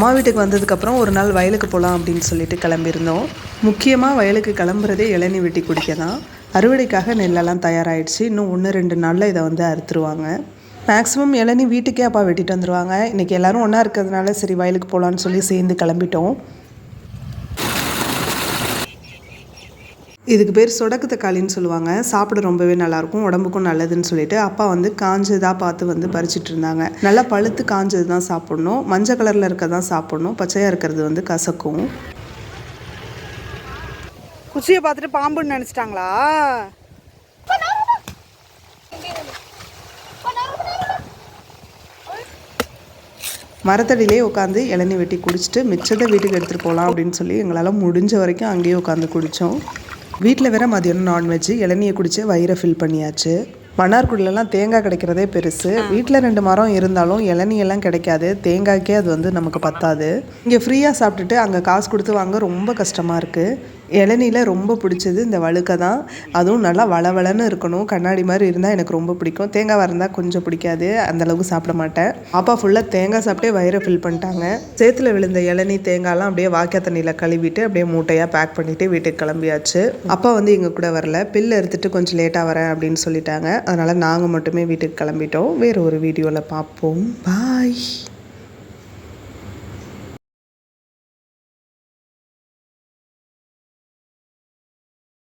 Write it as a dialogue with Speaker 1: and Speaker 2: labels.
Speaker 1: அம்மா வீட்டுக்கு வந்ததுக்கப்புறம் ஒரு நாள் வயலுக்கு போகலாம் அப்படின்னு சொல்லிட்டு கிளம்பியிருந்தோம். முக்கியமாக வயலுக்கு கிளம்புறதே இளநீ வெட்டி குடிக்க தான். அறுவடைக்காக நெல்லெல்லாம் தயாராகிடுச்சு. இன்னும் 1-2 நாளில் இதை வந்து அறுத்துருவாங்க. மேக்ஸிமம் இளநீ வீட்டுக்கே அப்பா வெட்டிட்டு வந்துடுவாங்க. இன்றைக்கி எல்லோரும் ஒன்றா இருக்கிறதுனால சரி வயலுக்கு போகலான்னு சொல்லி சேர்ந்து கிளம்பிட்டோம். இதுக்கு பேர் சொடக்கு தக்காளின்னு சொல்லுவாங்க. சாப்பிட ரொம்பவே நல்லாயிருக்கும், உடம்புக்கும் நல்லதுன்னு சொல்லிட்டு அப்பா வந்து காஞ்சதாக பார்த்து வந்து பறிச்சிட்டு இருந்தாங்க. நல்லா பழுத்து காஞ்சது தான் சாப்பிட்ணும், மஞ்சள் கலரில் இருக்க தான் சாப்பிட்ணும், பச்சையாக இருக்கிறது வந்து கசக்கும்.
Speaker 2: குச்சியை பார்த்துட்டு பாம்புன்னு நினச்சிட்டாங்களா?
Speaker 1: மரத்தடியிலே உட்காந்து இளநீ வெட்டி குடிச்சிட்டு மிச்சத்தை வீட்டுக்கு எடுத்துகிட்டு போகலாம் அப்படின்னு சொல்லி எங்களால் முடிஞ்ச வரைக்கும் அங்கேயே உட்காந்து குடித்தோம். வீட்டில் வேற மதியானம் நான்வெஜ்ஜு, இளநியை குடித்து வயிறை ஃபில் பண்ணியாச்சு. மன்னார்குடியிலலாம் தேங்காய் கிடைக்கிறதே பெருசு. வீட்டில் 2 மரம் இருந்தாலும் இளநியெல்லாம் கிடைக்காது. தேங்காய்க்கே அது வந்து நமக்கு பத்தாது. இங்கே ஃப்ரீயாக சாப்பிட்டுட்டு அங்கே காசு கொடுத்து வாங்க ரொம்ப கஷ்டமாக இருக்குது. இளநியில் ரொம்ப பிடிச்சது இந்த வழுக்கை தான். அதுவும் நல்லா வளவளன்னு இருக்கணும், கண்ணாடி மாதிரி இருந்தால் எனக்கு ரொம்ப பிடிக்கும். தேங்காய் இருந்தால் கொஞ்சம் பிடிக்காது, அந்தளவுக்கு சாப்பிட மாட்டேன். அப்பா ஃபுல்லாக தேங்காய் சாப்பிட்டே வயிறை ஃபில் பண்ணிட்டாங்க. சேத்துல விழுந்த இளநீ தேங்காய்லாம் அப்படியே வாய்க்கா தண்ணியில் கழுவிட்டு அப்படியே மூட்டையாக பேக் பண்ணிவிட்டு வீட்டுக்கு கிளம்பியாச்சு. அப்பா வந்து எங்கள் கூட வரல, பில்லு எடுத்துகிட்டு கொஞ்சம் லேட்டாக வரேன் அப்படின்னு சொல்லிட்டாங்க. அதனால் நாங்கள் மட்டுமே வீட்டுக்கு கிளம்பிட்டோம். வேறு ஒரு வீடியோவில் பார்ப்போம். பாய்.